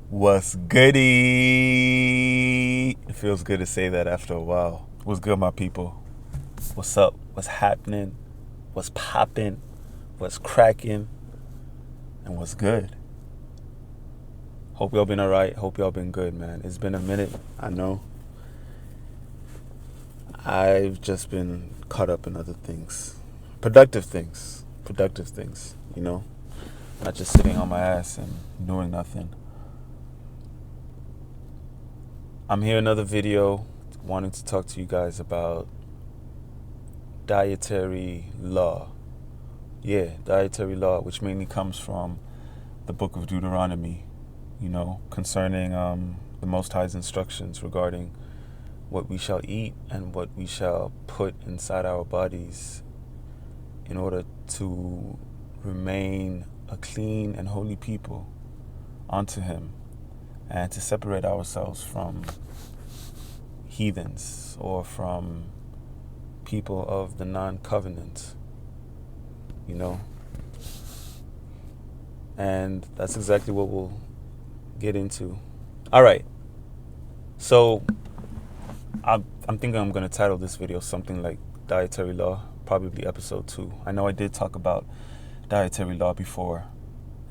What's goody? It feels good to say that after a while. What's good, my people? What's up? What's happening? What's popping? What's cracking? And what's good? Hope y'all been alright. Hope y'all been good, man. It's been a minute, I know. I've just been caught up in other things. Productive things, you know? Not just sitting on my ass and doing nothing. I'm here another video wanting to talk to you guys about dietary law. Yeah, dietary law, which mainly comes from the book of Deuteronomy, concerning the Most High's instructions regarding what we shall eat and what we shall put inside our bodies in order to remain a clean and holy people unto Him, and to separate ourselves from heathens or from people of the non-covenant, And that's exactly what we'll get into. All right. So I'm thinking I'm going to title this video something like Dietary Law, probably episode 2. I know I did talk about dietary law before,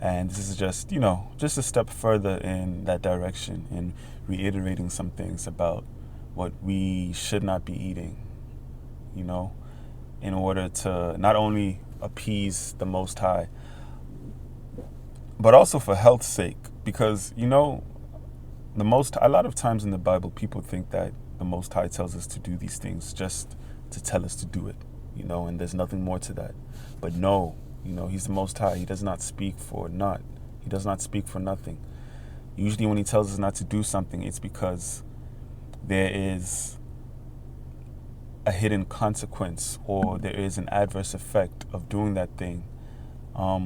and this is just a step further in that direction, in reiterating some things about what we should not be eating, in order to not only appease the Most High, but also for health's sake. Because, a lot of times in the Bible, people think that the Most High tells us to do these things just to tell us to do it, and there's nothing more to that. But no, He's the Most High. He does not speak for naught. He does not speak for nothing. Usually when He tells us not to do something, it's because there is a hidden consequence, or there is an adverse effect of doing that thing,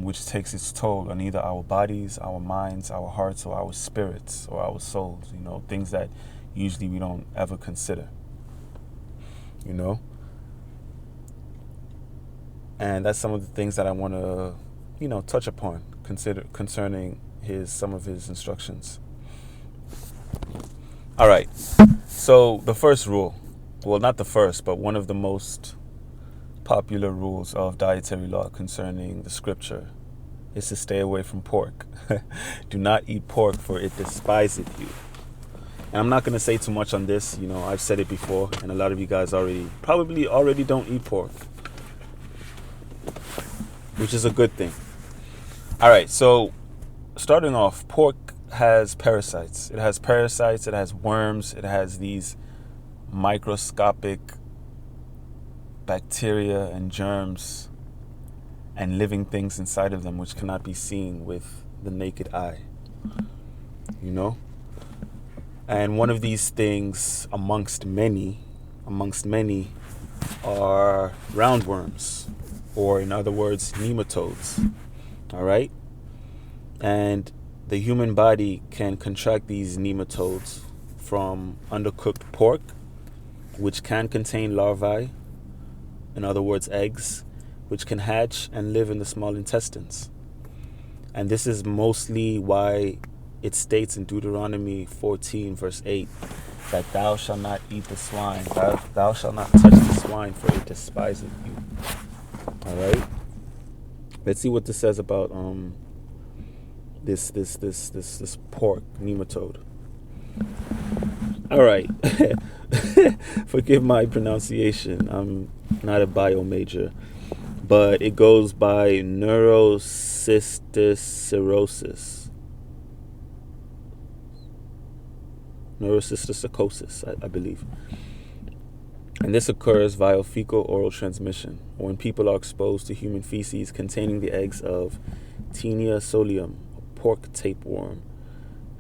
which takes its toll on either our bodies, our minds, our hearts, or our spirits, or our souls, things that usually we don't ever consider, And that's some of the things that I want to, touch upon, concerning some of his instructions. All right. So the first rule, well, not the first, but one of the most popular rules of dietary law concerning the scripture is to stay away from pork. Do not eat pork, for it despiseth you. And I'm not going to say too much on this. I've said it before, and a lot of you guys probably already don't eat pork, which is a good thing. All right, so starting off, pork has parasites. It has worms, it has these microscopic bacteria and germs and living things inside of them which cannot be seen with the naked eye, And one of these things, amongst many, are roundworms, or in other words, nematodes. All right? And the human body can contract these nematodes from undercooked pork, which can contain larvae, in other words, eggs, which can hatch and live in the small intestines. And this is mostly why it states in Deuteronomy 14, verse 8, that thou shalt not eat the swine, thou shalt not touch the swine, for it despiseth you. All right? Let's see what this says about this pork nematode. All right. Forgive my pronunciation. I'm not a bio major, but it goes by neurocysticercosis. Neurocysticercosis, I believe. And this occurs via fecal oral transmission, or when people are exposed to human feces containing the eggs of Taenia solium, a pork tapeworm.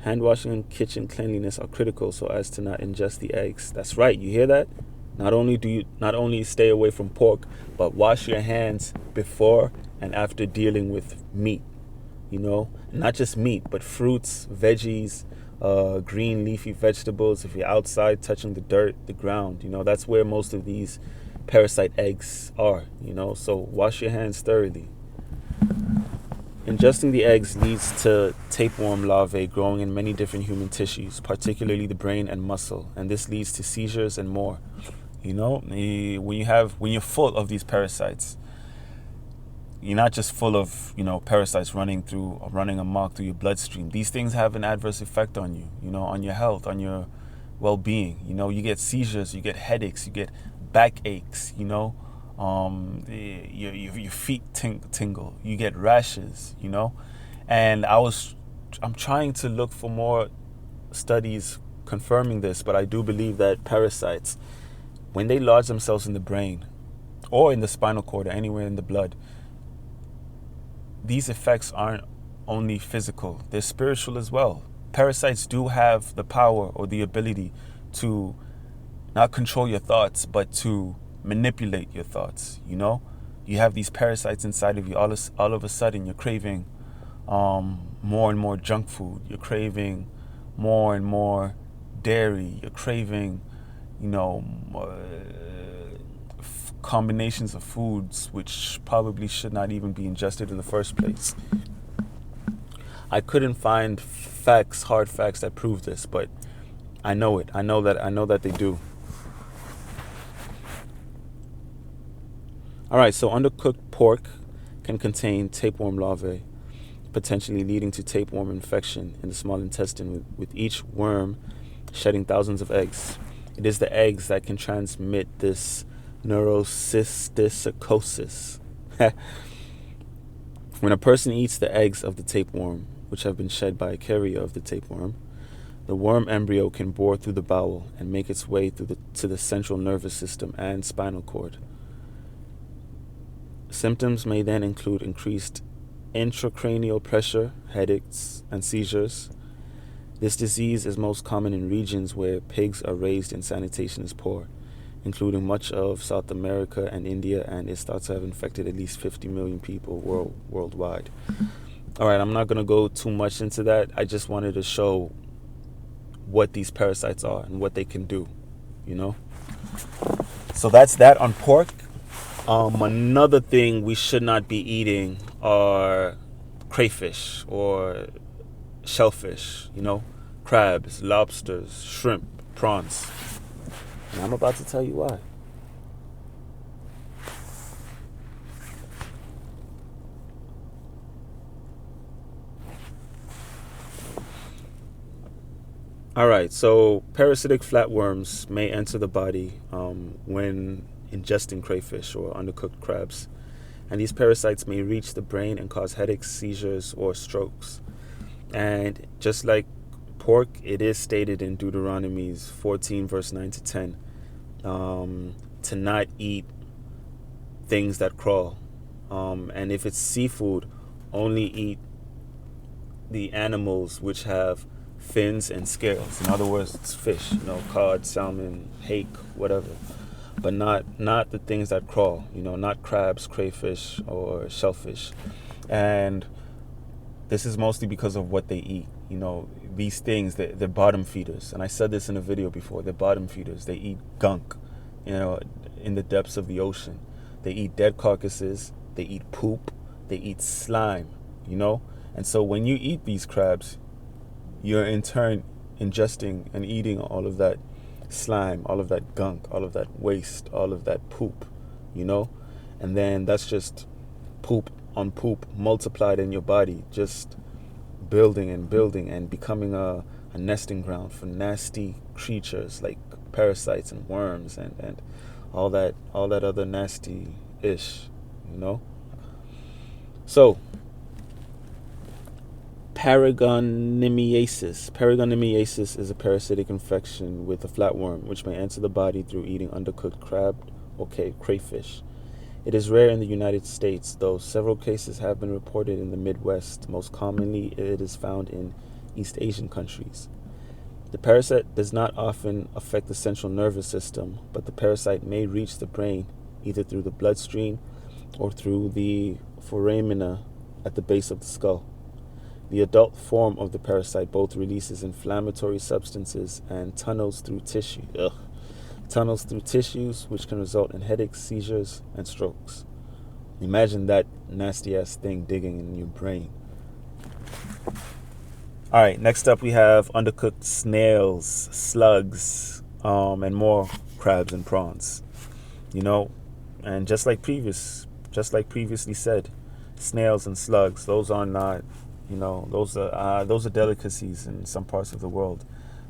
Hand washing and kitchen cleanliness are critical so as to not ingest the eggs. That's right, you hear that? Not only stay away from pork, but wash your hands before and after dealing with meat. Not just meat, but fruits, veggies, green leafy vegetables. If you're outside touching the dirt, the ground, that's where most of these parasite eggs are, so wash your hands thoroughly. Ingesting the eggs leads to tapeworm larvae growing in many different human tissues, particularly the brain and muscle, and this leads to seizures and more. When you're full of these parasites, you're not just full of parasites running amok through your bloodstream. These things have an adverse effect on you, on your health, on your well-being. You get seizures, you get headaches, you get backaches. Your feet tingle, you get rashes. And I'm trying to look for more studies confirming this, but I do believe that parasites, when they lodge themselves in the brain or in the spinal cord or anywhere in the blood, these effects aren't only physical, they're spiritual as well. Parasites do have the power or the ability to not control your thoughts, but to manipulate your thoughts. You have these parasites inside of you. All of a sudden, you're craving more and more junk food. You're craving more and more dairy. You're craving, combinations of foods which probably should not even be ingested in the first place. I couldn't find hard facts that prove this, but I know it. I know that they do. All right, so undercooked pork can contain tapeworm larvae, potentially leading to tapeworm infection in the small intestine, with each worm shedding thousands of eggs. It is the eggs that can transmit this neurocysticercosis. When a person eats the eggs of the tapeworm, which have been shed by a carrier of the tapeworm, the worm embryo can bore through the bowel and make its way to the central nervous system and spinal cord. Symptoms may then include increased intracranial pressure, headaches, and seizures. This disease is most common in regions where pigs are raised and sanitation is poor, including much of South America and India, and is thought to have infected at least 50 million people worldwide. All right, I'm not going to go too much into that. I just wanted to show what these parasites are and what they can do, So that's that on pork. Another thing we should not be eating are crayfish or shellfish, crabs, lobsters, shrimp, prawns. And I'm about to tell you why. All right, so parasitic flatworms may enter the body when ingesting crayfish or undercooked crabs. And these parasites may reach the brain and cause headaches, seizures, or strokes. And just like pork, it is stated in Deuteronomy 14, verse 9 to 10, to not eat things that crawl. And if it's seafood, only eat the animals which have fins and scales. In other words, it's fish, cod, salmon, hake, whatever. But not the things that crawl, not crabs, crayfish, or shellfish. And this is mostly because of what they eat. These things, they're bottom feeders. And I said this in a video before, they're bottom feeders. They eat gunk, in the depths of the ocean. They eat dead carcasses, they eat poop, they eat slime, And so when you eat these crabs, you're in turn ingesting and eating all of that slime, all of that gunk, all of that waste, all of that poop, And then that's just poop on poop multiplied in your body, just building and becoming a nesting ground for nasty creatures like parasites and worms and all that other nasty ish, So Paragonimiasis. Paragonimiasis is a parasitic infection with a flatworm, which may enter the body through eating undercooked crab or crayfish. It is rare in the United States, though several cases have been reported in the Midwest. Most commonly, it is found in East Asian countries. The parasite does not often affect the central nervous system, but the parasite may reach the brain either through the bloodstream or through the foramina at the base of the skull. The adult form of the parasite both releases inflammatory substances and tunnels through tissues, which can result in headaches, seizures, and strokes. Imagine that nasty ass thing digging in your brain. All right, next up we have undercooked snails, slugs, and more crabs and prawns. You know, and just like previously said, snails and slugs, those are not, those are delicacies in some parts of the world,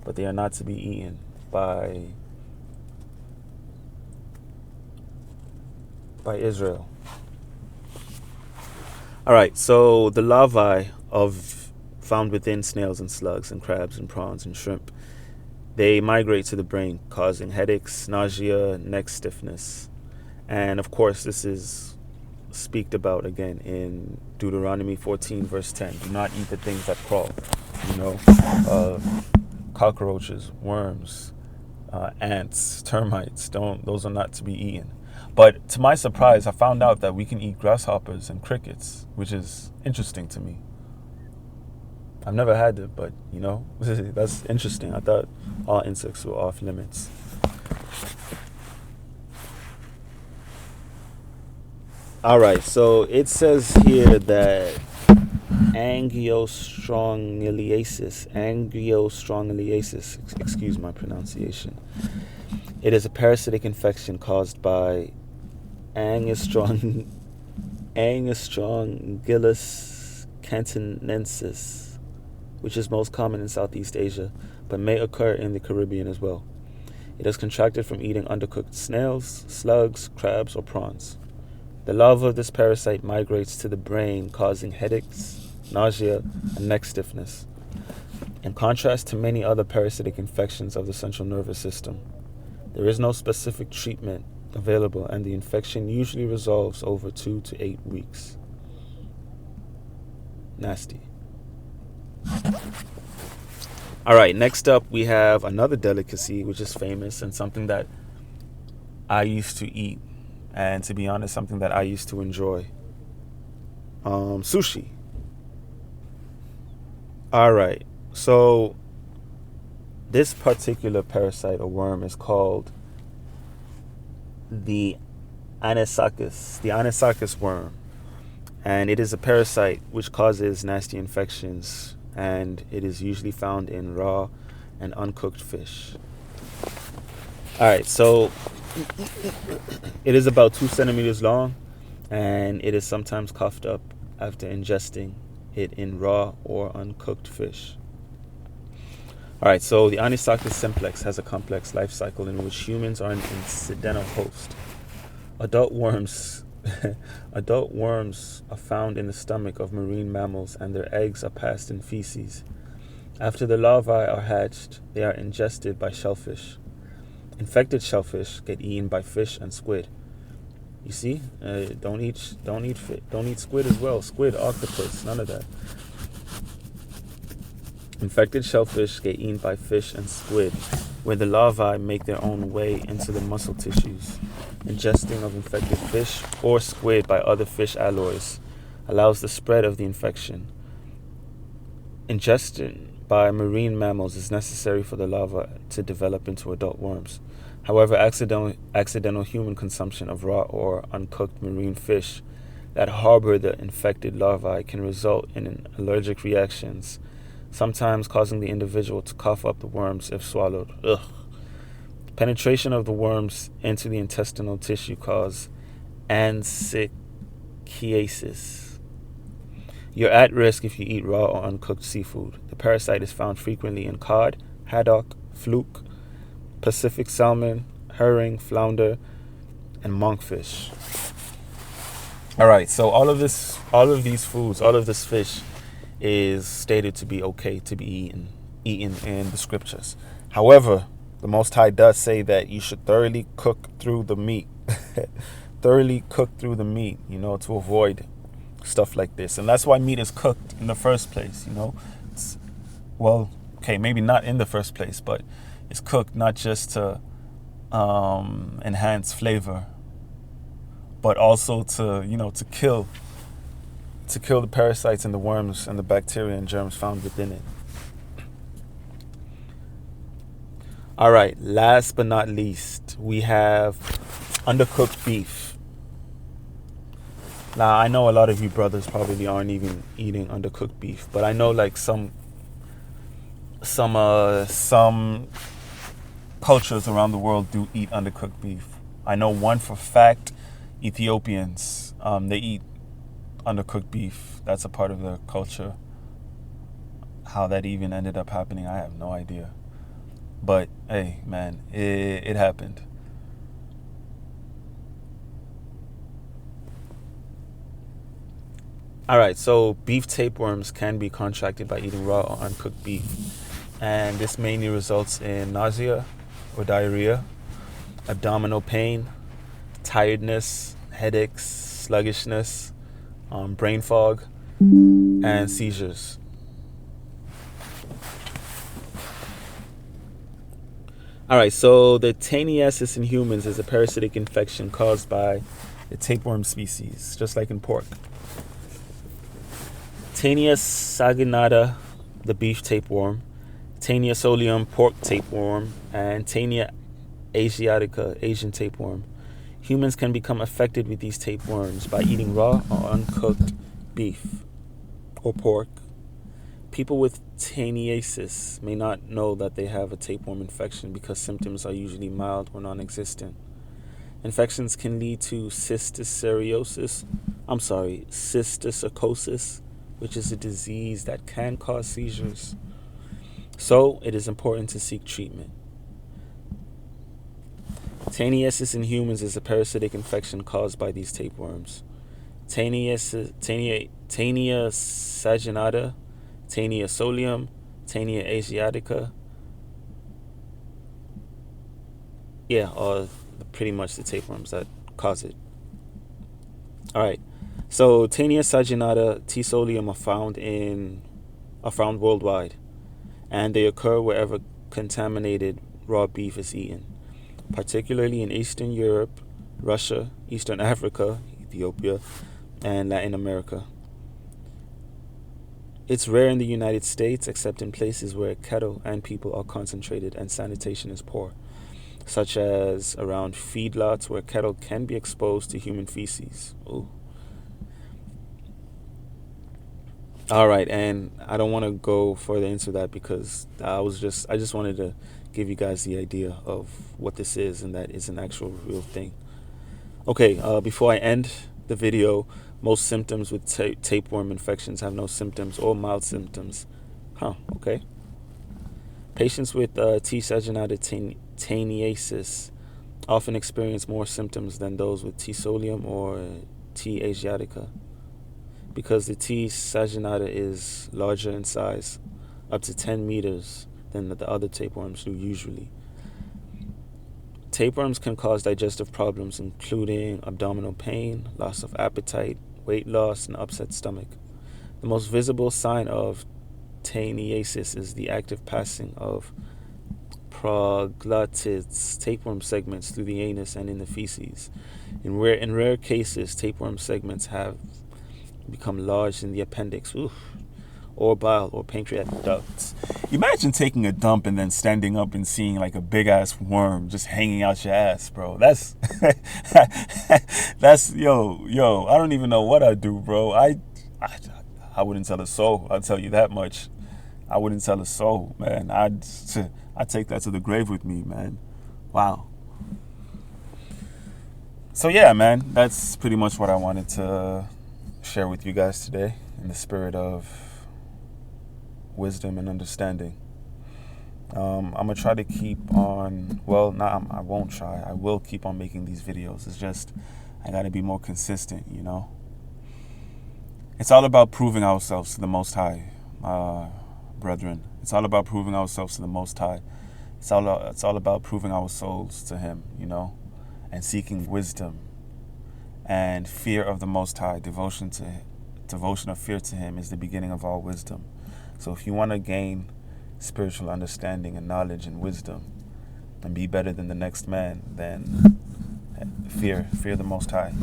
but they are not to be eaten by Israel. All right, so the larvae found within snails and slugs and crabs and prawns and shrimp, they migrate to the brain, causing headaches, nausea, neck stiffness. And of course, this is speaked about again in Deuteronomy 14, verse 10. Do not eat the things that crawl, cockroaches, worms, ants, termites. Those are not to be eaten. But to my surprise, I found out that we can eat grasshoppers and crickets, which is interesting to me. I've never had it, but that's interesting. I thought all insects were off limits. All right, so it says here that angiostrongiasis, excuse my pronunciation. It is a parasitic infection caused by Angiostrongylus cantonensis, which is most common in Southeast Asia, but may occur in the Caribbean as well. It is contracted from eating undercooked snails, slugs, crabs, or prawns. The larva of this parasite migrates to the brain, causing headaches, nausea, and neck stiffness. In contrast to many other parasitic infections of the central nervous system, there is no specific treatment available, and the infection usually resolves over 2 to 8 weeks. Nasty. All right, next up we have another delicacy which is famous and something that I used to eat, and to be honest, something that I used to enjoy. Sushi. All right, so this particular parasite or worm is called the Anisakis worm, and it is a parasite which causes nasty infections, and it is usually found in raw and uncooked fish. All right, so it is about 2 centimeters long, and it is sometimes coughed up after ingesting it in raw or uncooked fish. All right, so the Anisakis simplex has a complex life cycle in which humans are an incidental host. Adult worms are found in the stomach of marine mammals, and their eggs are passed in feces. After the larvae are hatched, they are ingested by shellfish. Infected shellfish get eaten by fish and squid. You see, don't eat squid as well. Squid, octopus, none of that. Infected shellfish get eaten by fish and squid, where the larvae make their own way into the muscle tissues. Ingesting of infected fish or squid by other fish alloys allows the spread of the infection. Ingestion by marine mammals is necessary for the larvae to develop into adult worms. However, accidental human consumption of raw or uncooked marine fish that harbor the infected larvae can result in allergic reactions, sometimes causing the individual to cough up the worms if swallowed. Ugh. Penetration of the worms into the intestinal tissue causes ansichiasis. You're at risk if you eat raw or uncooked seafood. The parasite is found frequently in cod, haddock, fluke, Pacific salmon, herring, flounder, and monkfish. All right, so all of this fish is stated to be okay to be eaten in the scriptures. However, the Most High does say that you should thoroughly cook through the meat. To avoid stuff like this. And that's why meat is cooked in the first place, maybe not in the first place, but it's cooked not just to enhance flavor, but also to kill the parasites and the worms and the bacteria and germs found within it. All right, last but not least, we have undercooked beef. Now, I know a lot of you brothers probably aren't even eating undercooked beef, but I know like some cultures around the world do eat undercooked beef. I know one for fact, Ethiopians, they eat undercooked beef. That's a part of their culture. How that even ended up happening, I have no idea. But hey, man, it happened. All right, so beef tapeworms can be contracted by eating raw or uncooked beef, and this mainly results in nausea or diarrhea, abdominal pain, tiredness, headaches, sluggishness, brain fog, and seizures. All right, so the Taniasis in humans is a parasitic infection caused by the tapeworm species, just like in pork. Tania saginata, the beef tapeworm, Tania solium, pork tapeworm, and Tania asiatica, Asian tapeworm. Humans can become affected with these tapeworms by eating raw or uncooked beef or pork. People with Taniasis may not know that they have a tapeworm infection because symptoms are usually mild or non-existent. Infections can lead to cysticercosis, which is a disease that can cause seizures. So, it is important to seek treatment. Taniasis in humans is a parasitic infection caused by these tapeworms. Tania saginata, Tania solium, Tania asiatica. Yeah, are pretty much the tapeworms that cause it. All right. So Tania saginata, T. solium are found worldwide, and they occur wherever contaminated raw beef is eaten, particularly in Eastern Europe, Russia, Eastern Africa, Ethiopia, and Latin America. It's rare in the United States, except in places where cattle and people are concentrated and sanitation is poor, such as around feedlots where cattle can be exposed to human feces. Ooh. All right, and I don't want to go further into that because I just wanted to give you guys the idea of what this is and that it's an actual real thing. Okay, before I end the video, most symptoms with tapeworm infections have no symptoms or mild symptoms. Okay. Patients with T. saginata taniasis often experience more symptoms than those with T. solium or T. asiatica, because the T. saginata is larger in size, up to 10 meters, than the other tapeworms do usually. Tapeworms can cause digestive problems, including abdominal pain, loss of appetite, weight loss, and upset stomach. The most visible sign of taniasis is the active passing of proglottids, tapeworm segments, through the anus and in the feces. In rare cases, tapeworm segments have become large in the appendix, or bile or pancreatic ducts. Imagine taking a dump and then standing up and seeing like a big ass worm just hanging out your ass, bro. That's that's yo. I don't even know what I'd do, bro. I wouldn't tell a soul. I'll tell you that much. I wouldn't tell a soul, man. I'd take that to the grave with me, man. Wow. So yeah, man, that's pretty much what I wanted to share with you guys today, in the spirit of wisdom and understanding. I'm gonna try to keep on. Well, I won't try. I will keep on making these videos. It's just I gotta be more consistent. It's all about proving ourselves to the Most High, brethren. It's all about proving ourselves to the Most High. It's all about proving our souls to Him, and seeking wisdom and fear of the Most High. Devotion of fear to Him is the beginning of all wisdom. So if you want to gain spiritual understanding and knowledge and wisdom and be better than the next man, then fear the Most High.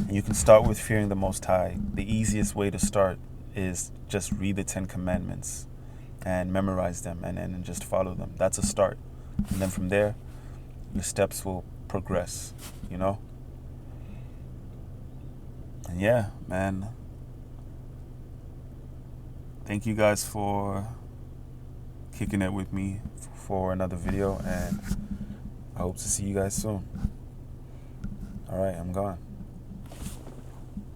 And you can start with fearing the Most High. The easiest way to start is just read the 10 Commandments and memorize them and just follow them. That's a start. And then from there, your steps will progress, And yeah, man. Thank you guys for kicking it with me for another video, and I hope to see you guys soon. All right, I'm gone.